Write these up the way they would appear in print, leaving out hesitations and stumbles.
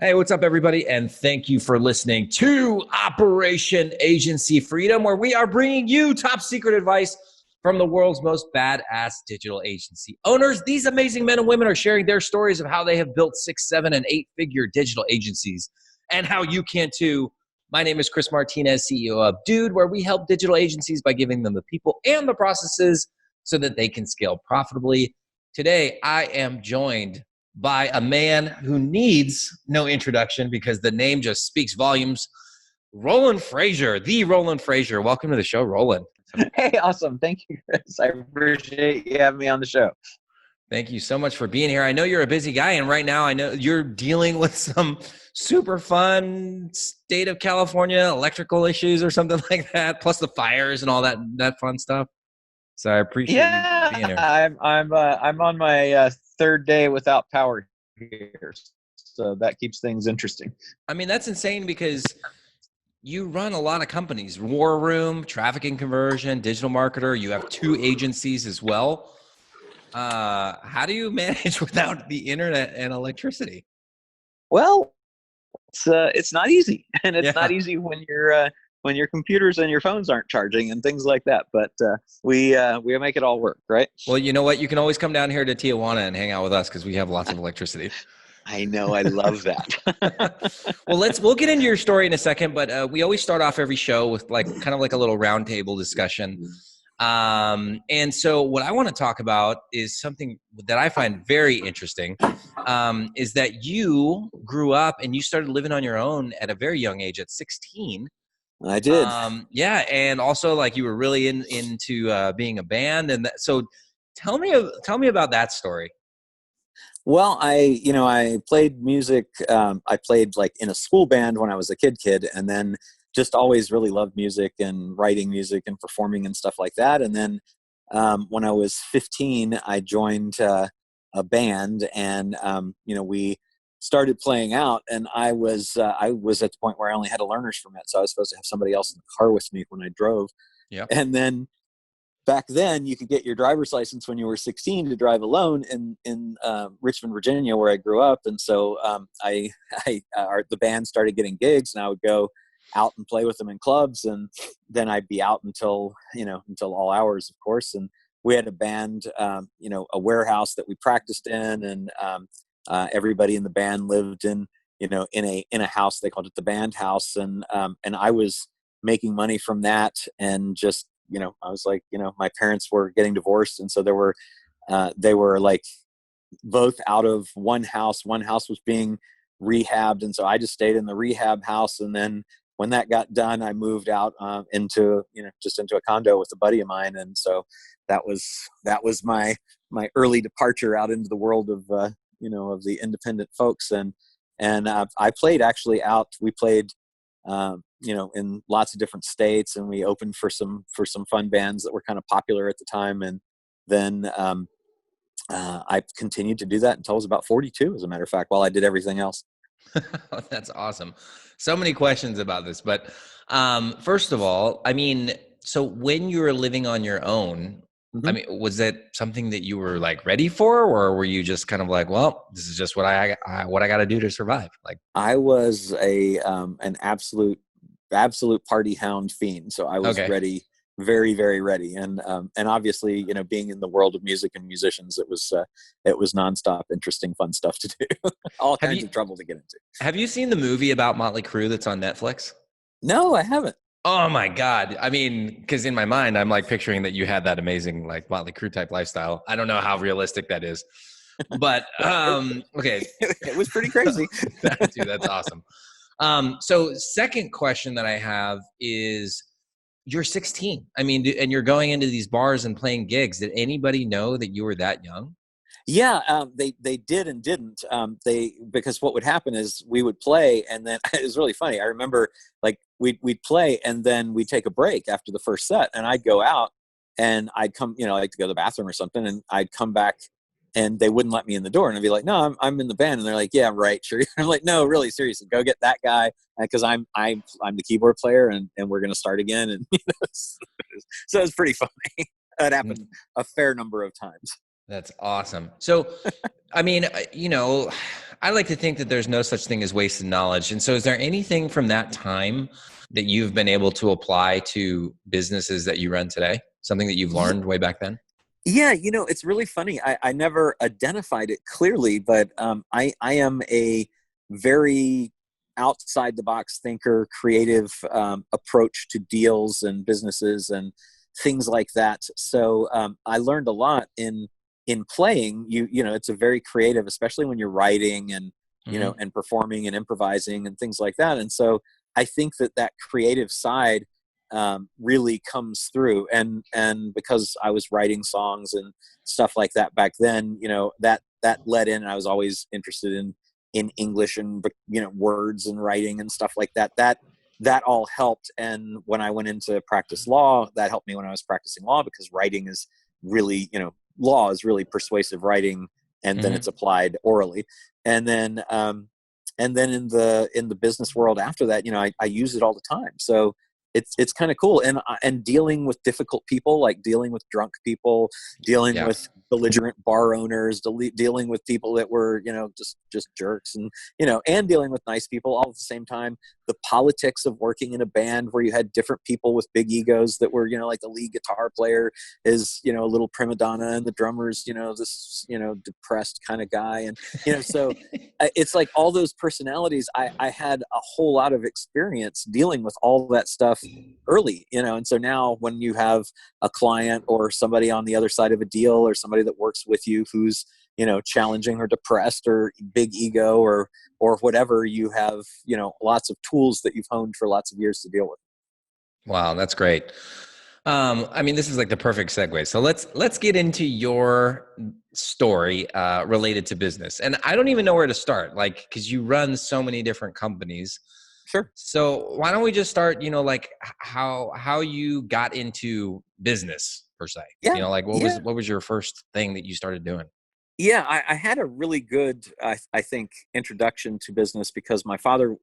Hey, what's up, everybody? And thank you for listening to Operation Agency Freedom, where we are bringing you top secret advice from the world's most badass digital agency owners. These amazing men and women are sharing their stories of how they have built 6, 7, and 8-figure digital agencies and how you can too. My name is Chris Martinez, CEO of Dude, where we help digital agencies by giving them the people and the processes so that they can scale profitably. Today, I am joined by a man who needs no introduction because the name just speaks volumes. Roland Frasier, the Roland Frasier. Welcome to the show, Roland. Hey, awesome. Thank you, Chris. I appreciate you having me on the show. Thank you so much for being here. I know you're a busy guy, and right now I know you're dealing with some super fun state of California electrical issues or something like that, plus the fires and all that fun stuff. So I appreciate you being here. I'm on my third day without power here, so that keeps things interesting. I mean, that's insane because you run a lot of companies: War Room, Traffic and Conversion, Digital Marketer. You have 2 agencies as well. How do you manage without the internet and electricity? Well, it's not easy, and it's not easy when your computers and your phones aren't charging and things like that. But we make it all work, right? Well, you know what? You can always come down here to Tijuana and hang out with us because we have lots of electricity. I know. I love that. Well, we'll get into your story in a second, but we always start off every show with kind of like a little roundtable discussion. And so what I want to talk about is something that I find very interesting, is that you grew up and you started living on your own at a very young age, at 16. I did. Yeah, and also like you were really into being a band, and so tell me about that story. Well, I played music. I played like in a school band when I was a kid, and then just always really loved music and writing music and performing and stuff like that. And then when I was 15, I joined a band, and we started playing out. And I was at the point where I only had a learner's permit, so I was supposed to have somebody else in the car with me when I drove. Yeah. And then back then, you could get your driver's license when you were 16 to drive alone in Richmond, Virginia, where I grew up. And so the band started getting gigs, and I would go out and play with them in clubs, and then I'd be out until all hours, of course. And we had a band, a warehouse that we practiced in, and everybody in the band lived in a house. They called it the band house, and I was making money from that, and just I was like, my parents were getting divorced, and so they were like both out of one house. One house was being rehabbed, and so I just stayed in the rehab house. And then when that got done, I moved out into a condo with a buddy of mine, and so that was my early departure out into the world of of the independent folks. And I played actually out. We played in lots of different states, and we opened for some fun bands that were kind of popular at the time. And then I continued to do that until I was about 42, as a matter of fact, while I did everything else. That's awesome. So many questions about this, but first of all, I mean, so when you were living on your own, I mean, was that something that you were like ready for, or were you just kind of like, well, this is just what I got to do to survive? Like, I was an absolute party hound fiend, so I was ready, very, very ready. And obviously, being in the world of music and musicians, it was nonstop, interesting, fun stuff to do. All kinds of trouble to get into. Have you seen the movie about Motley Crue that's on Netflix? No, I haven't. Oh my God. I mean, because in my mind, I'm like picturing that you had that amazing like Motley Crue type lifestyle. I don't know how realistic that is, but okay. It was pretty crazy. Dude, that's awesome. So second question that I have is, you're 16. I mean, and you're going into these bars and playing gigs. Did anybody know that you were that young? Yeah, they did and didn't. Because what would happen is we would play, and then it was really funny. I remember like we'd play, and then we'd take a break after the first set, and I'd go out, and I'd come, like to go to the bathroom or something, and I'd come back, and they wouldn't let me in the door, and I'd be like, "No, I'm in the band," and they're like, "Yeah, right, sure." I'm like, "No, really, seriously, go get that guy, because I'm the keyboard player, and we're gonna start again." And so it was pretty funny. That happened a fair number of times. That's awesome. So, I mean, I like to think that there's no such thing as wasted knowledge. And so is there anything from that time that you've been able to apply to businesses that you run today? Something that you've learned way back then? Yeah, it's really funny. I never identified it clearly, but I am a very outside the box thinker, creative approach to deals and businesses and things like that. So I learned a lot in playing. It's a very creative, especially when you're writing and and performing and improvising and things like that. And so I think that creative side really comes through, and because I was writing songs and stuff like that back then, that led in. I was always interested in English and words and writing and stuff like that all helped. And when I went into practice law, that helped me when I was practicing law, because writing is really, law is really persuasive writing, and then it's applied orally. And then in the business world after that, I use it all the time. So it's kind of cool. And dealing with difficult people, like dealing with drunk people, dealing with belligerent bar owners, dealing with people that were, just jerks, and dealing with nice people all at the same time. The politics of working in a band where you had different people with big egos that were, like the lead guitar player is, a little prima donna, and the drummer's, this, depressed kind of guy. And, so it's like all those personalities. I had a whole lot of experience dealing with all that stuff early, and so now when you have a client or somebody on the other side of a deal, or somebody that works with you who's challenging or depressed or big ego or whatever, you have lots of tools that you've honed for lots of years to deal with. Wow, that's great. I mean, this is like the perfect segue. So let's get into your story related to business. And I don't even know where to start, like, because you run so many different companies. Sure. So why don't we just start, like how you got into business per se? Yeah. Like what was your first thing that you started doing? Yeah, I had a really good, I think, introduction to business because my father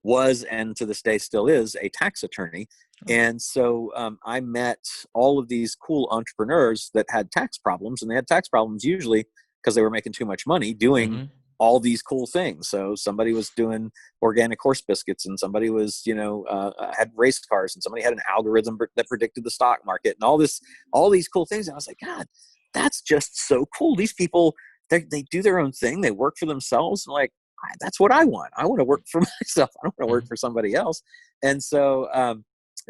was, and to this day still is, a tax attorney. And so I met all of these cool entrepreneurs that had tax problems, and they had tax problems usually because they were making too much money doing all these cool things. So somebody was doing organic horse biscuits, and somebody was, had race cars, and somebody had an algorithm that predicted the stock market, and all these cool things. And I was like, God, that's just so cool. These people, they do their own thing. They work for themselves. And like, that's what I want. I want to work for myself. I don't want to work for somebody else. And so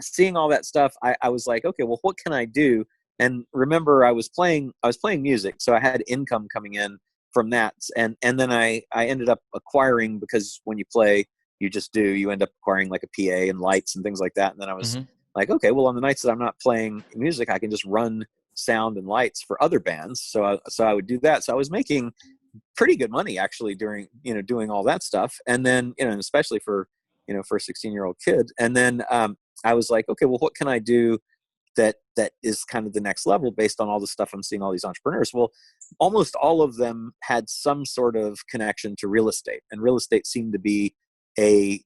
seeing all that stuff, I was like, okay, well, what can I do? And remember, I was playing music. So I had income coming in from that. And then I ended up acquiring, because when you play, you end up acquiring like a PA and lights and things like that. And then I was like, okay, well, on the nights that I'm not playing music, I can just run sound and lights for other bands. So I would do that. So I was making pretty good money actually during, doing all that stuff. And then, especially for a 16-year-old kid. And then I was like, okay, well, what can I do that is kind of the next level based on all the stuff I'm seeing all these entrepreneurs? Well, almost all of them had some sort of connection to real estate, and real estate seemed to be a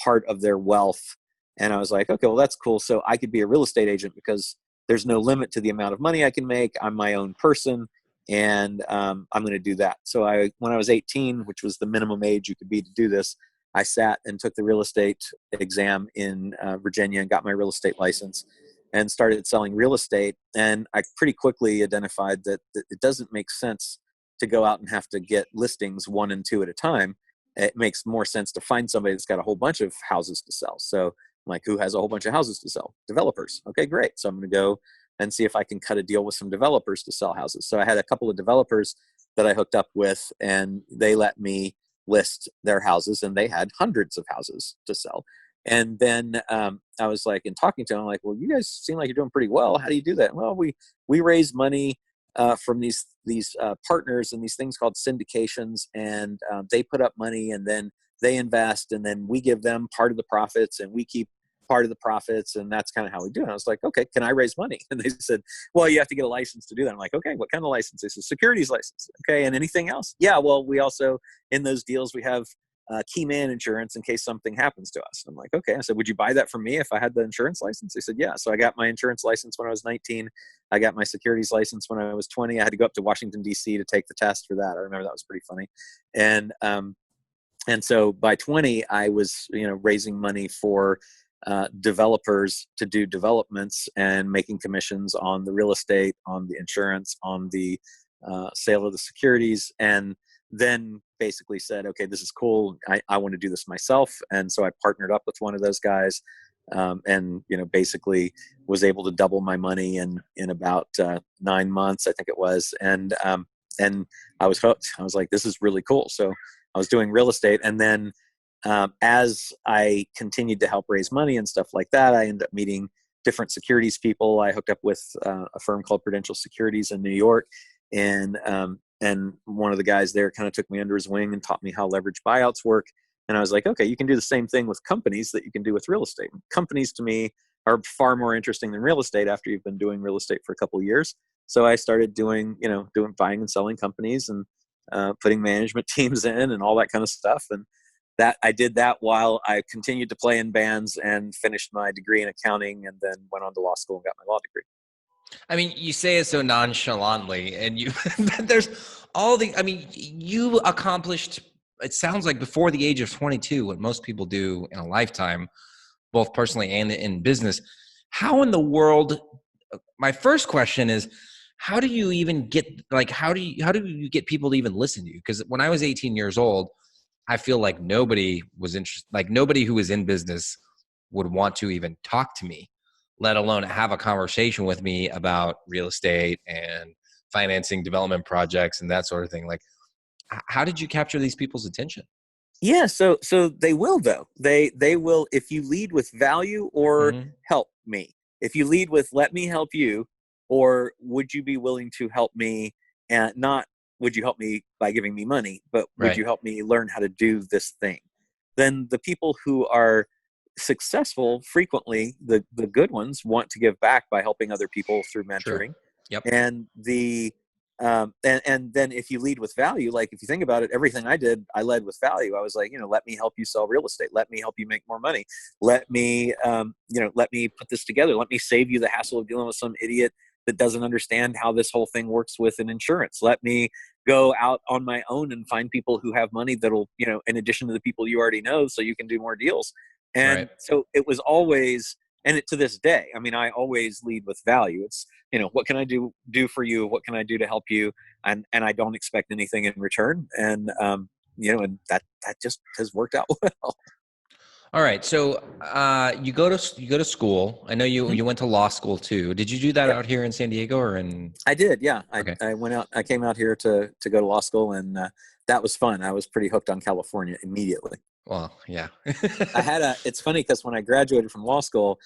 part of their wealth. And I was like, okay, well, that's cool. So I could be a real estate agent because there's no limit to the amount of money I can make. I'm my own person, and I'm going to do that. So when I was 18, which was the minimum age you could be to do this, I sat and took the real estate exam in Virginia and got my real estate license and started selling real estate. And I pretty quickly identified that it doesn't make sense to go out and have to get listings 1 and 2 at a time. It makes more sense to find somebody that's got a whole bunch of houses to sell. So I'm like, who has a whole bunch of houses to sell? Developers. Okay, great. So I'm going to go and see if I can cut a deal with some developers to sell houses. So I had a couple of developers that I hooked up with, and they let me list their houses, and they had hundreds of houses to sell. And then I was like, in talking to them, I'm like, well, you guys seem like you're doing pretty well. How do you do that? Well, we raise money from these partners and these things called syndications, and they put up money, and then they invest, and then we give them part of the profits, and we keep part of the profits, and that's kind of how we do it. I was like, okay, can I raise money? And they said, well, you have to get a license to do that. I'm like, okay, what kind of license? They said, securities license. Okay, and anything else? Yeah, well, we also, in those deals, we have key man insurance in case something happens to us. I'm like, okay. I said, would you buy that from me if I had the insurance license? They said, yeah. So I got my insurance license when I was 19. I got my securities license when I was 20. I had to go up to Washington, D.C. to take the test for that. I remember that was pretty funny. And so by 20, I was, raising money for developers to do developments and making commissions on the real estate, on the insurance, on the sale of the securities, and then basically said, okay, this is cool. I want to do this myself. And so I partnered up with one of those guys, and, basically was able to double my money in about 9 months, I think it was. And I was hooked. I was like, this is really cool. So I was doing real estate. And then as I continued to help raise money and stuff like that, I ended up meeting different securities people. I hooked up with a firm called Prudential Securities in New York. And one of the guys there kind of took me under his wing and taught me how leverage buyouts work. And I was like, okay, you can do the same thing with companies that you can do with real estate. Companies to me are far more interesting than real estate after you've been doing real estate for a couple of years. So I started doing buying and selling companies and putting management teams in and all that kind of stuff. And that I did that while I continued to play in bands and finished my degree in accounting, and then went on to law school and got my law degree. I mean, you say it so nonchalantly, and there's you accomplished, it sounds like before the age of 22, what most people do in a lifetime, both personally and in business. How in the world, my first question is, how do you even get, how do you get people to even listen to you? Because when I was 18 years old, I feel like nobody was interested, nobody who was in business would want to even talk to me, let alone have a conversation with me about real estate and financing development projects and that sort of thing. How did you capture these people's attention? Yeah, so they will, though. They will, if you lead with value or help me. If you lead with let me help you, or would you be willing to help me, and not would you help me by giving me money, but would you help me learn how to do this thing? Then the people who are successful, frequently the good ones, want to give back by helping other people through mentoring. Sure. Yep. And and then if you lead with value, like if you think about it, everything I did, I led with value. I was like, let me help you sell real estate. Let me help you make more money. Let me, let me put this together. Let me save you the hassle of dealing with some idiot that doesn't understand how this whole thing works with an insurance. Let me go out on my own and find people who have money that'll, in addition to the people you already know, so you can do more deals. And so it was always, and to this day, I mean, I always lead with value. It's, what can I do for you? What can I do to help you? And I don't expect anything in return. And, and that just has worked out well. All right. So you go to school. I know you went to law school too. Did you do that out here in San Diego or in? I did. Yeah. Okay. I came out here to go to law school, and that was fun. I was pretty hooked on California immediately. Well, yeah. It's funny because when I graduated from law school,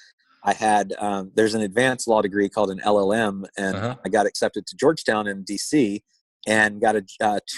I had, there's an advanced law degree called an LLM, and I got accepted to Georgetown in DC and got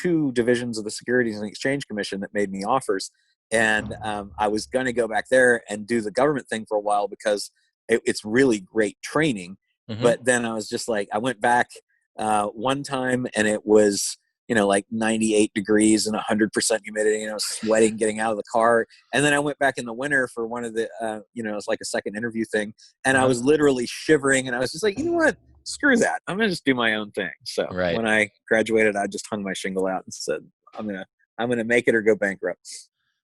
2 divisions of the Securities and Exchange Commission that made me offers. And I was going to go back there and do the government thing for a while because it's really great training. But then I was just like, I went back one time and it was, 98 degrees and 100% humidity, sweating, getting out of the car. And then I went back in the winter for one of the, it was like a second interview thing. And I was literally shivering, and I was just like, you know what? Screw that. I'm going to just do my own thing. So when I graduated, I just hung my shingle out and said, I'm going to make it or go bankrupt.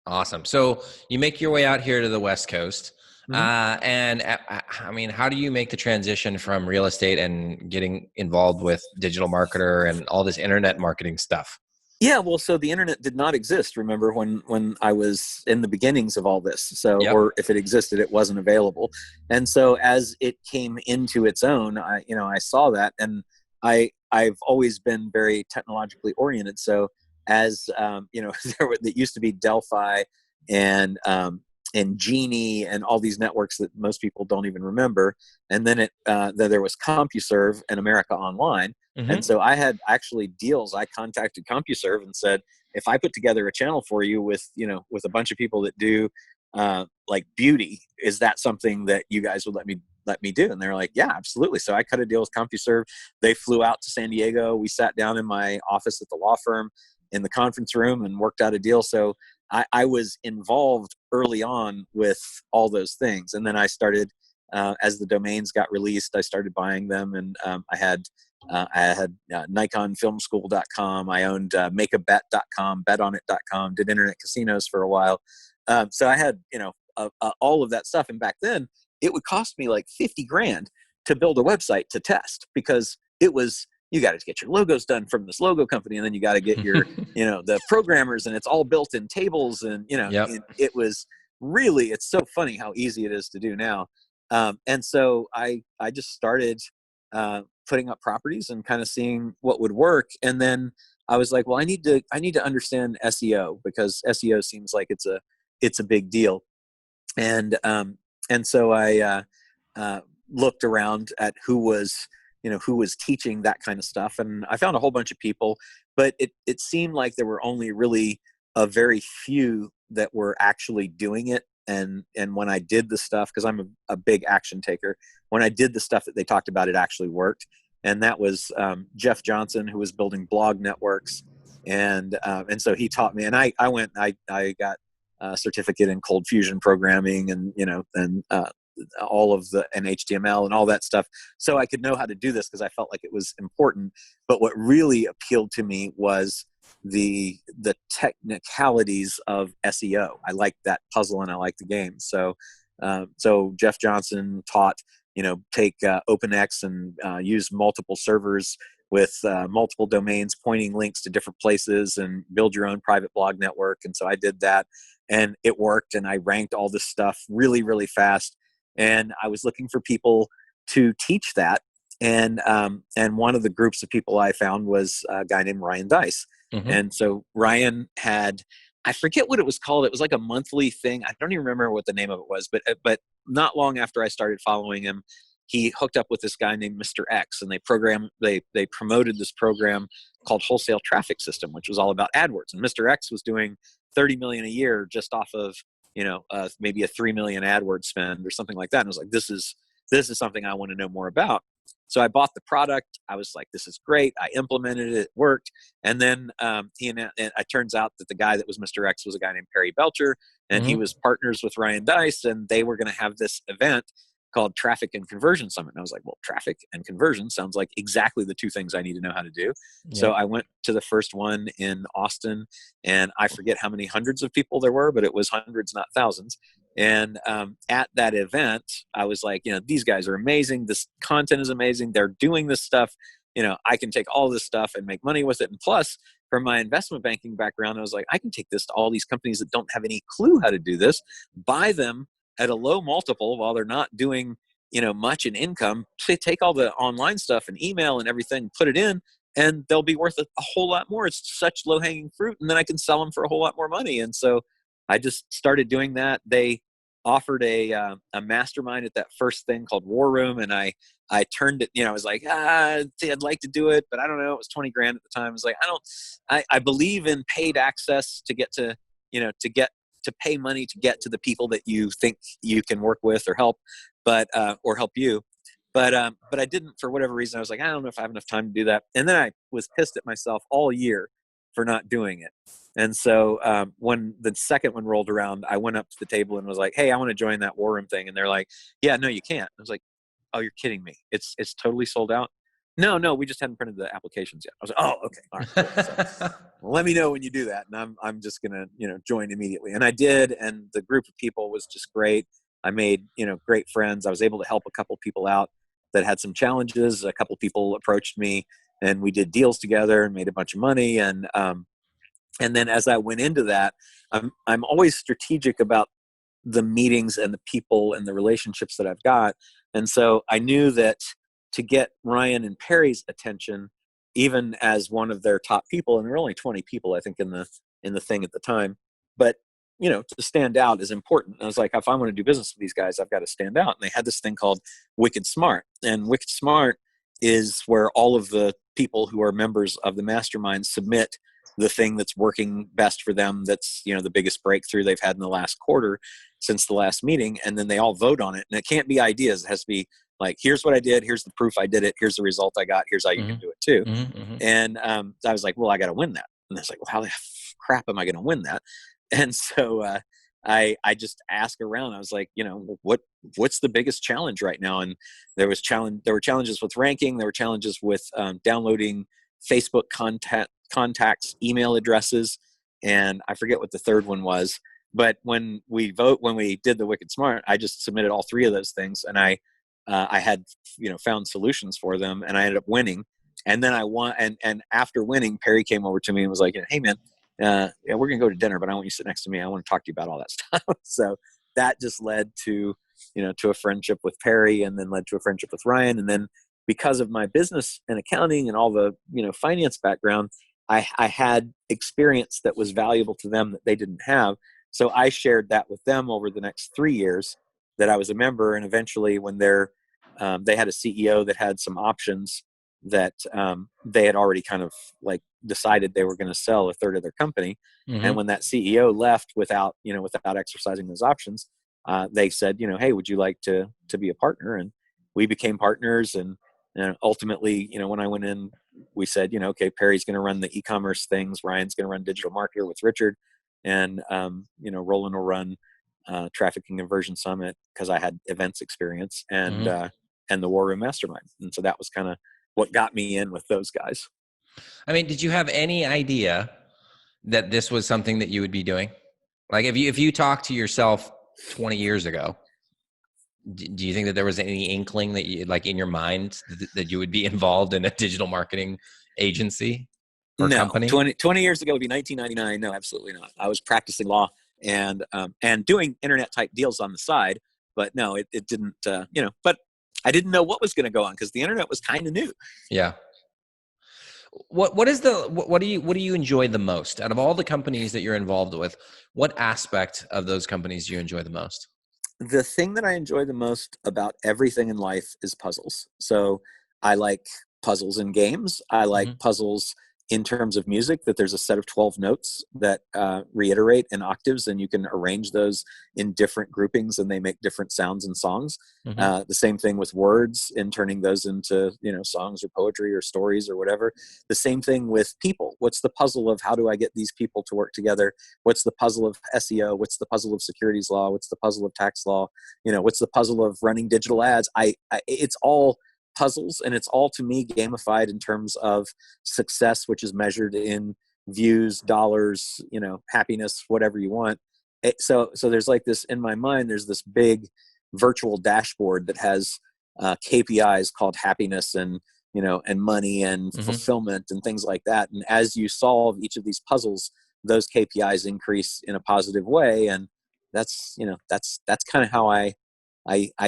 Awesome. So you make your way out here to the West Coast. And I mean, how do you make the transition from real estate and getting involved with digital marketer and all this internet marketing stuff? Yeah, well, so the internet did not exist, remember, when I was in the beginnings of all this. So, or if it existed, it wasn't available. And so as it came into its own, I saw that, and I've always been very technologically oriented. So as, it used to be Delphi and Genie and all these networks that most people don't even remember. And then there was CompuServe and America Online. And so I had actually deals. I contacted CompuServe and said, if I put together a channel for you with a bunch of people that do like beauty, is that something that you guys would let me do? And they're like, yeah, absolutely. So I cut a deal with CompuServe. They flew out to San Diego. We sat down in my office at the law firm in the conference room and worked out a deal. So I was involved early on with all those things. And then I started, as the domains got released, I started buying them. And I had NikonFilmSchool.com. I owned makeabet.com, betonit.com, did internet casinos for a while. So I had, all of that stuff. And back then it would cost me like 50 grand to build a website to test, because it was, you got to get your logos done from this logo company. And then you got to get your, the programmers, and it's all built in tables. And, Yep. it was really, it's so funny how easy it is to do now. And so I just started putting up properties and kind of seeing what would work. And then I was like, well, I need to understand SEO, because SEO seems like it's a big deal. And so I looked around at who was teaching that kind of stuff. And I found a whole bunch of people, but it seemed like there were only really a very few that were actually doing it. And when I did the stuff, because I'm a big action taker, when I did the stuff that they talked about, it actually worked. And that was Jeff Johnson, who was building blog networks. And so he taught me, and I got a certificate in cold fusion programming, and, all of and HTML and all that stuff. So I could know how to do this, because I felt like it was important. But what really appealed to me was the technicalities of SEO. I liked that puzzle and I liked the game. So Jeff Johnson taught, take OpenX and use multiple servers with multiple domains pointing links to different places, and build your own private blog network. And so I did that, and it worked. And I ranked all this stuff really, really fast. And I was looking for people to teach that. And one of the groups of people I found was a guy named Ryan Dice. Mm-hmm. And so Ryan had, I forget what it was called. It was like a monthly thing. I don't even remember what the name of it was, but not long after I started following him, he hooked up with this guy named Mr. X, and they promoted this program called Wholesale Traffic System, which was all about AdWords. And Mr. X was doing 30 million a year just off of, maybe a 3 million AdWords spend or something like that. And I was like, this is something I want to know more about. So I bought the product. I was like, this is great. I implemented it. It worked. And then it turns out that the guy that was Mr. X was a guy named Perry Belcher, and he was partners with Ryan Dice, and they were going to have this event called Traffic and Conversion Summit. And I was like, well, traffic and conversion sounds like exactly the two things I need to know how to do. Yeah. So I went to the first one in Austin, and I forget how many hundreds of people there were, but it was hundreds, not thousands. And at that event, I was like, these guys are amazing. This content is amazing. They're doing this stuff. I can take all this stuff and make money with it. And plus, from my investment banking background, I was like, I can take this to all these companies that don't have any clue how to do this, buy them at a low multiple while they're not doing, much in income. They take all the online stuff and email and everything, put it in, and they'll be worth a whole lot more. It's such low hanging fruit. And then I can sell them for a whole lot more money. And so I just started doing that. They offered a mastermind at that first thing called War Room. And I turned it, I was like, I'd like to do it, but I don't know. It was 20 grand at the time. I was like, I believe in paid access to get to, to pay money to get to the people that you think you can work with or help, or help you. But I didn't, for whatever reason. I was like, I don't know if I have enough time to do that. And then I was pissed at myself all year for not doing it. And so when the second one rolled around, I went up to the table and was like, hey, I want to join that War Room thing. And they're like, yeah, no, you can't. I was like, oh, you're kidding me. It's totally sold out. No, we just hadn't printed the applications yet. I was like, oh, okay. All right. So, let me know when you do that. And I'm just going to, join immediately. And I did. And the group of people was just great. I made, great friends. I was able to help a couple people out that had some challenges. A couple people approached me, and we did deals together and made a bunch of money. And then as I went into that, I'm always strategic about the meetings and the people and the relationships that I've got. And so I knew that to get Ryan and Perry's attention, even as one of their top people, and there were only 20 people, I think, in the thing at the time, but to stand out is important. And I was like, if I want to do business with these guys, I've got to stand out. And they had this thing called Wicked Smart, and Wicked Smart is where all of the people who are members of the mastermind submit the thing that's working best for them. That's, the biggest breakthrough they've had in the last quarter since the last meeting. And then they all vote on it. And it can't be ideas. It has to be like, here's what I did. Here's the proof I did it. Here's the result I got. Here's how you can do it too. And I was like, well, I got to win that. And I was like, well, how the crap am I going to win that? And so I just asked around. I was like, what's the biggest challenge right now? And there were challenges with ranking. There were challenges with downloading Facebook contacts, email addresses, and I forget what the third one was. But when we did the Wicked Smart, I just submitted all three of those things, and I had found solutions for them, and I ended up winning. And then I won, and after winning, Perry came over to me and was like, "Hey, man, yeah, we're gonna go to dinner, but I want you to sit next to me. I want to talk to you about all that stuff." So that just led to a friendship with Perry, and then led to a friendship with Ryan, and then because of my business and accounting and all the finance background, I had experience that was valuable to them that they didn't have. So I shared that with them over the next 3 years that I was a member, and eventually when they had a CEO that had some options that they had already kind of like decided they were going to sell a third of their company. Mm-hmm. And when that CEO left without exercising those options, they said, hey, would you like to be a partner? And we became partners. And ultimately, when I went in, we said, okay, Perry's going to run the e-commerce things. Ryan's going to run digital marketer with Richard. And, Roland will run Traffic and Conversion Summit because I had events experience and the War Room Mastermind. And so that was kind of what got me in with those guys. I mean, did you have any idea that this was something that you would be doing? Like if you talked to yourself 20 years ago, do you think that there was any inkling that you, like in your mind, that you would be involved in a digital marketing agency or company? 20 years ago would be 1999. No, absolutely not. I was practicing law and doing internet type deals on the side, but no, it didn't, but I didn't know what was going to go on because the internet was kind of new. Yeah. What do you enjoy the most out of all the companies that you're involved with? What aspect of those companies do you enjoy the most? The thing that I enjoy the most about everything in life is puzzles. So I like puzzles in games. I like puzzles in terms of music, that there's a set of 12 notes that reiterate in octaves, and you can arrange those in different groupings and they make different sounds and songs. The same thing with words, in turning those into songs or poetry or stories or whatever. The same thing with people. What's the puzzle of how do I get these people to work together? What's the puzzle of SEO? What's the puzzle of securities law? What's the puzzle of tax law? What's the puzzle of running digital ads? It's all puzzles, and it's all, to me, gamified in terms of success, which is measured in views, dollars, happiness, whatever you want. So there's like this in my mind, there's this big virtual dashboard that has KPIs called happiness and and money and fulfillment and things like that. And as you solve each of these puzzles, those KPIs increase in a positive way. And that's kind of how I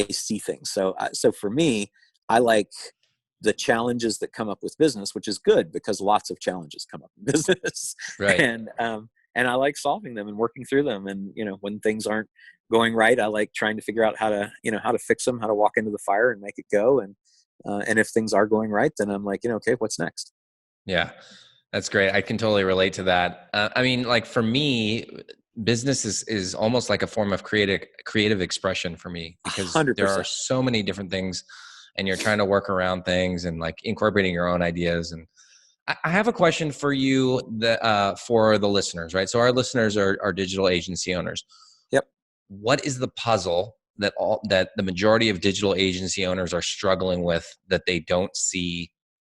see things. So for me, I like the challenges that come up with business, which is good because lots of challenges come up in business. Right. And I like solving them and working through them. And, when things aren't going right, I like trying to figure out how to fix them, how to walk into the fire and make it go. And if things are going right, then I'm like, okay, what's next? Yeah, that's great. I can totally relate to that. I mean, like for me, business is almost like a form of creative expression for me, because 100%. there are so many different things and you're trying to work around things and like incorporating your own ideas. And I have a question for you for the listeners, right? So our listeners are digital agency owners. Yep. What is the puzzle that the majority of digital agency owners are struggling with, that they don't see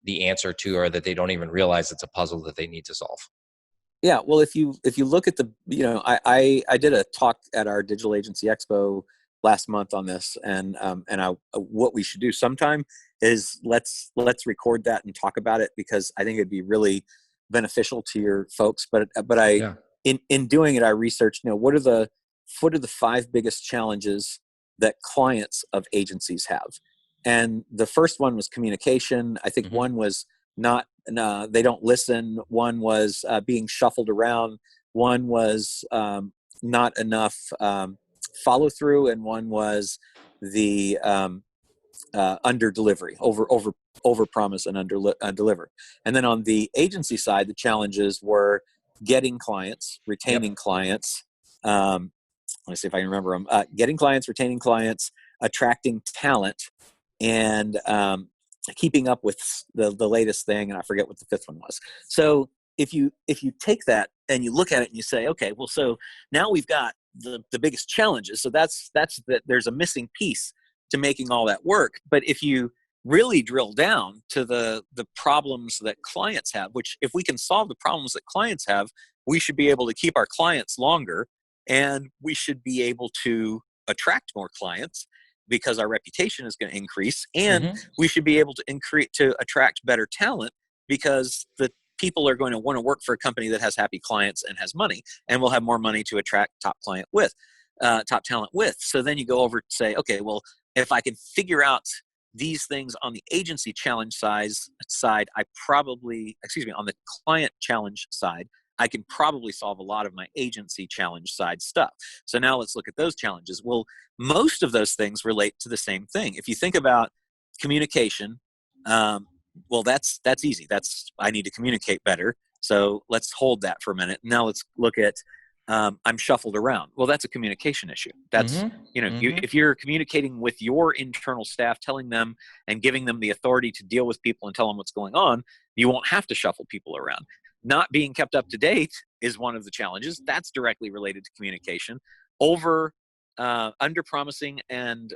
the answer to, or that they don't even realize it's a puzzle that they need to solve? Yeah, well, if you look at the, I did a talk at our Digital Agency Expo last month on this, and what we should do sometime is let's record that and talk about it, because I think it'd be really beneficial to your folks. But in doing it, I researched, what are the 5 biggest challenges that clients of agencies have, and the first one was communication. I think one was they don't listen. One was being shuffled around. One was not enough follow through, and one was the under delivery, over promise and under deliver. And then on the agency side, the challenges were getting clients, retaining clients. Let me see if I can remember them. Getting clients, retaining clients, attracting talent, and keeping up with the latest thing. And I forget what the 5th one was. So if you take that and you look at it and you say, okay, well, so now we've got the biggest challenges. So that's that there's a missing piece to making all that work. But if you really drill down to the problems that clients have, which if we can solve the problems that clients have, we should be able to keep our clients longer, and we should be able to attract more clients because our reputation is going to increase, and we should be able to attract better talent because the people are going to want to work for a company that has happy clients and has money, and will have more money to attract top talent with. So then you go over to say, okay, well, if I can figure out these things on the agency challenge side, on the client challenge side, I can probably solve a lot of my agency challenge side stuff. So now let's look at those challenges. Well, most of those things relate to the same thing. If you think about communication, well, that's easy. I need to communicate better. So let's hold that for a minute. Now let's look at I'm shuffled around. Well, that's a communication issue. That's, if you're communicating with your internal staff, telling them and giving them the authority to deal with people and tell them what's going on, you won't have to shuffle people around. Not being kept up to date is one of the challenges. That's directly related to communication. Over-promising and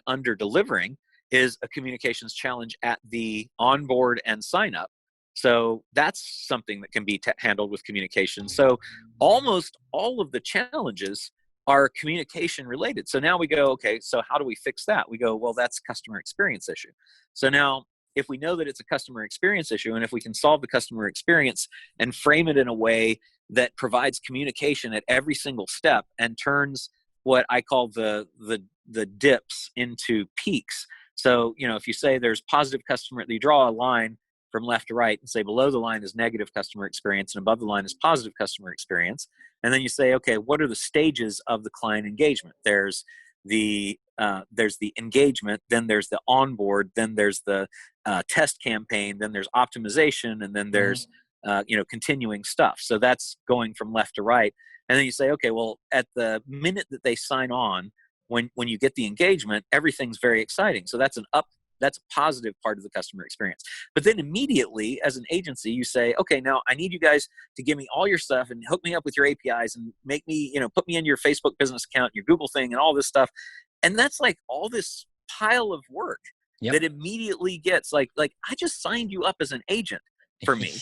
under-delivering is a communications challenge at the onboard and sign up. So that's something that can be handled with communication. So almost all of the challenges are communication related. So now we go, okay, so how do we fix that? We go, well, that's customer experience issue. So now if we know that it's a customer experience issue, and if we can solve the customer experience and frame it in a way that provides communication at every single step and turns what I call the dips into peaks. So, if you say there's positive customer, you draw a line from left to right and say below the line is negative customer experience and above the line is positive customer experience. And then you say, okay, what are the stages of the client engagement? There's the engagement, then there's the onboard, then there's the test campaign, then there's optimization, and then there's continuing stuff. So that's going from left to right. And then you say, okay, well, at the minute that they sign on, when you get the engagement, everything's very exciting. So that's a positive part of the customer experience. But then immediately as an agency, you say, okay, now I need you guys to give me all your stuff and hook me up with your APIs and make me, put me in your Facebook business account, your Google thing and all this stuff. And that's like all this pile of work that immediately gets like, I just signed you up as an agent for me.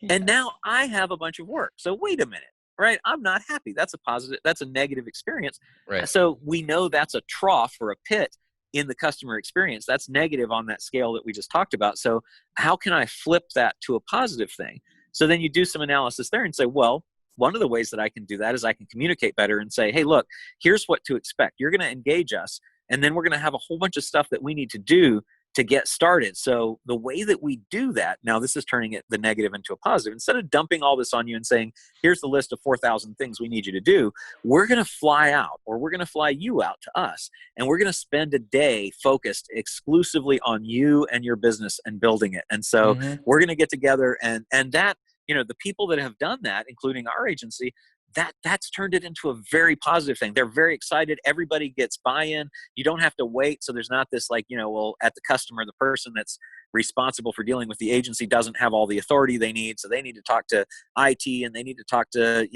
And now I have a bunch of work. So wait a minute, right? I'm not happy. That's a negative experience. Right. So we know that's a trough or a pit in the customer experience. That's negative on that scale that we just talked about. So how can I flip that to a positive thing? So then you do some analysis there and say, well, one of the ways that I can do that is I can communicate better and say, hey, look, here's what to expect. You're going to engage us, and then we're going to have a whole bunch of stuff that we need to do to get started. So the way that we do that, now this is turning the negative into a positive. Instead of dumping all this on you and saying, here's the list of 4,000 things we need you to do, we're going to fly out, or we're going to fly you out to us. And we're going to spend a day focused exclusively on you and your business and building it. And so we're going to get together and that, the people that have done that, including our agency, that's turned it into a very positive thing. They're very excited. Everybody gets buy-in. You don't have to wait. So there's not this at the customer, the person that's responsible for dealing with the agency doesn't have all the authority they need. So they need to talk to IT and they need to talk to,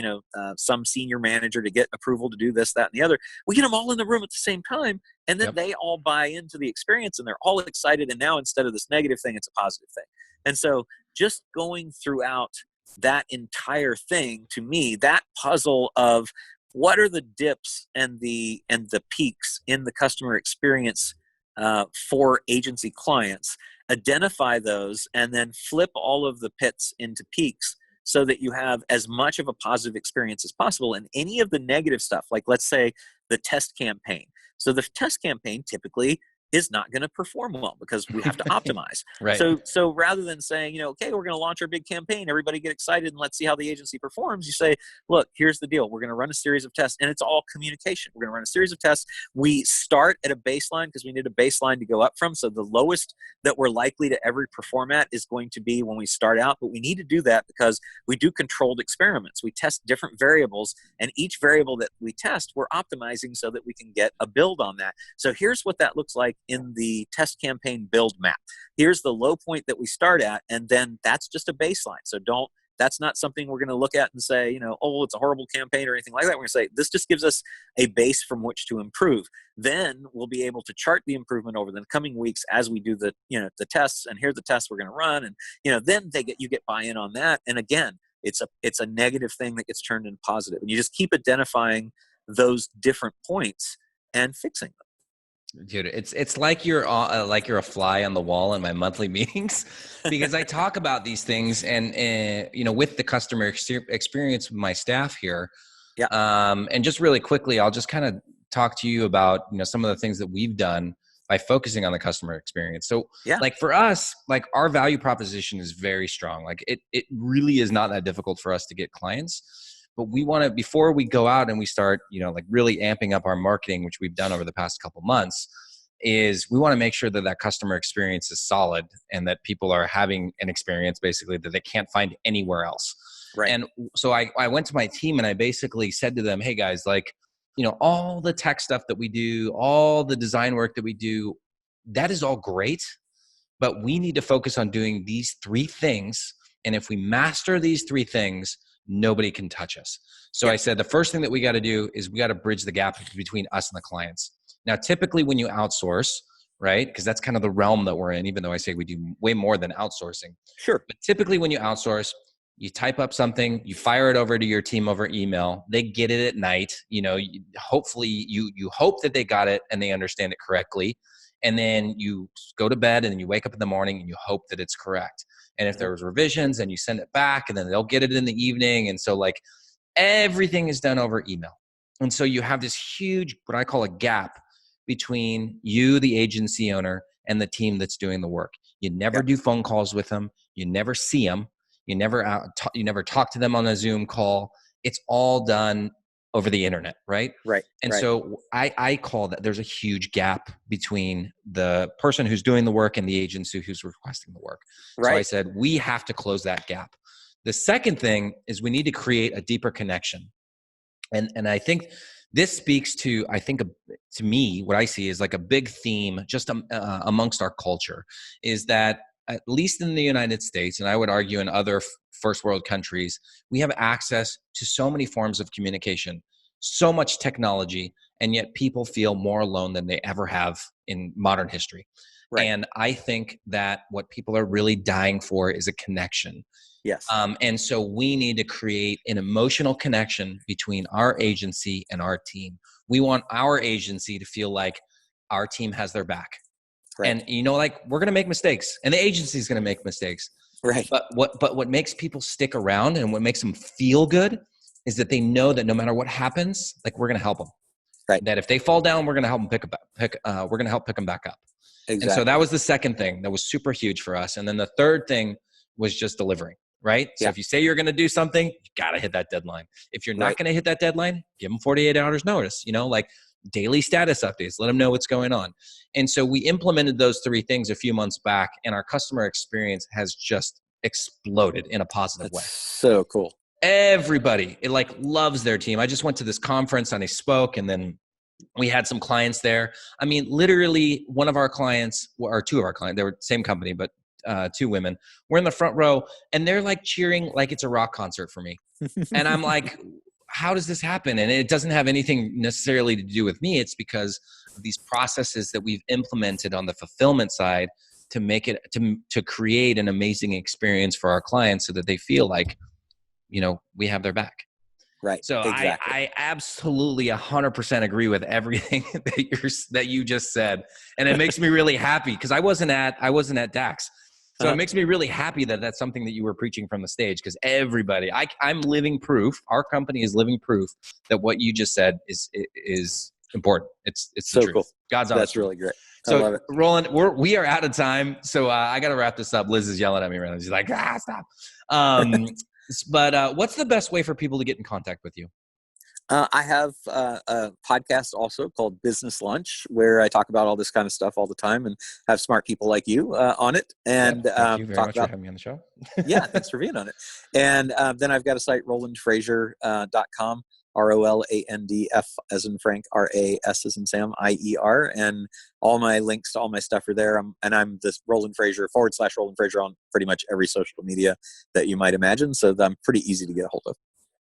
some senior manager to get approval to do this, that, and the other. We get them all in the room at the same time. And then they all buy into the experience and they're all excited. And now instead of this negative thing, it's a positive thing. And so just going throughout that entire thing, to me, that puzzle of what are the dips and the peaks in the customer experience for agency clients, identify those, and then flip all of the pits into peaks so that you have as much of a positive experience as possible. And any of the negative stuff, like let's say the test campaign. So the test campaign typically is not going to perform well because we have to optimize. Right. So rather than saying, okay, we're going to launch our big campaign, everybody get excited and let's see how the agency performs, you say, look, here's the deal. We're going to run a series of tests, and it's all communication. We're going to run a series of tests. We start at a baseline because we need a baseline to go up from. So the lowest that we're likely to ever perform at is going to be when we start out, but we need to do that because we do controlled experiments. We test different variables, and each variable that we test, we're optimizing so that we can get a build on that. So here's what that looks like in the test campaign build map. Here's the low point that we start at, and then that's just a baseline. So that's not something we're going to look at and say, oh, it's a horrible campaign or anything like that. We're going to say, this just gives us a base from which to improve. Then we'll be able to chart the improvement over the coming weeks as we do the tests, and here's the tests we're going to run. And, then you get buy-in on that. And again, it's a negative thing that gets turned into positive. And you just keep identifying those different points and fixing them. Dude, it's like you're a fly on the wall in my monthly meetings, because I talk about these things and with the customer experience with my staff here. Yeah. And just really quickly, I'll just kind of talk to you about some of the things that we've done by focusing on the customer experience. So like for us, like our value proposition is very strong. Like it really is not that difficult for us to get clients. But we want to, before we go out and we start, like really amping up our marketing, which we've done over the past couple months, is we want to make sure that that customer experience is solid and that people are having an experience basically that they can't find anywhere else. Right. And so I went to my team and I basically said to them, hey guys, like, all the tech stuff that we do, all the design work that we do, that is all great, but we need to focus on doing these 3 things. And if we master these 3 things, nobody can touch us. So I said, the first thing that we got to do is we got to bridge the gap between us and the clients. Now, typically when you outsource, right? Because that's kind of the realm that we're in, even though I say we do way more than outsourcing. Sure. But typically when you outsource, you type up something, you fire it over to your team over email. They get it at night. Hopefully you hope that they got it and they understand it correctly. And then you go to bed and then you wake up in the morning and you hope that it's correct. And if there was revisions, then you send it back and then they'll get it in the evening. And so like everything is done over email. And so you have this huge, what I call a gap between you, the agency owner, and the team that's doing the work. You never do phone calls with them. You never see them. You never talk to them on a Zoom call. It's all done over the internet, right? Right. And so I call that there's a huge gap between the person who's doing the work and the agency who's requesting the work. Right. So I said, we have to close that gap. The second thing is we need to create a deeper connection. And I think this speaks to, to me, what I see is like a big theme just amongst our culture is that at least in the United States, and I would argue in other first world countries, we have access to so many forms of communication, so much technology, and yet people feel more alone than they ever have in modern history. Right. And I think that what people are really dying for is a connection. Yes. And so we need to create an emotional connection between our agency and our team. We want our agency to feel like our team has their back. Right. And we're going to make mistakes and the agency is going to make mistakes. Right. But what makes people stick around and what makes them feel good is that they know that no matter what happens, like we're going to help them. Right. That if they fall down, we're going to help them we're going to help pick them back up. Exactly. And so that was the second thing that was super huge for us. And then the third thing was just delivering. Right. So if you say you're going to do something, you got to hit that deadline. If you're not going to hit that deadline, give them 48 hours notice, like daily status updates, let them know what's going on. And so we implemented those 3 things a few months back and our customer experience has just exploded in a positive way. So cool. Everybody, it loves their team. I just went to this conference and I spoke and then we had some clients there. I mean, literally one of our clients or 2 of our clients, they were same company, but 2 women were in the front row and they're like cheering like it's a rock concert for me. And I'm like, how does this happen? And it doesn't have anything necessarily to do with me. It's because of these processes that we've implemented on the fulfillment side to make it, to create an amazing experience for our clients so that they feel like, we have their back. Right. So exactly. I absolutely 100% agree with everything that you just said. And it makes me really happy because I wasn't at DAX. So it makes me really happy that that's something that you were preaching from the stage because everybody, I'm living proof. Our company is living proof that what you just said is important. It's so the truth. Cool. God's honest. That's really great. I so love it. Roland, we are out of time. So I got to wrap this up. Liz is yelling at me right now. She's like, stop. But what's the best way for people to get in contact with you? I have a podcast also called Business Lunch, where I talk about all this kind of stuff all the time and have smart people like you on it. And thank you very much for having me on the show. Yeah, thanks for being on it. And then I've got a site, rolandfrasier.com. ROLANDF as in Frank, RAS as in Sam, IER. And all my links to all my stuff are there. I'm this Roland Frasier / Roland Frasier on pretty much every social media that you might imagine. So I'm pretty easy to get a hold of.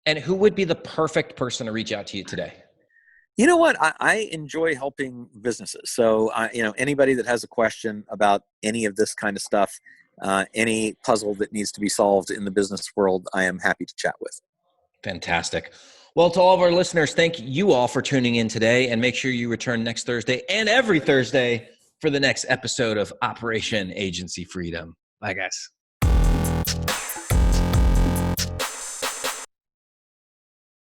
And who would be the perfect person to reach out to you today? You know what? I enjoy helping businesses. So, anybody that has a question about any of this kind of stuff, any puzzle that needs to be solved in the business world, I am happy to chat with. Fantastic. Well, to all of our listeners, thank you all for tuning in today, and make sure you return next Thursday and every Thursday for the next episode of Operation Agency Freedom. Bye, guys.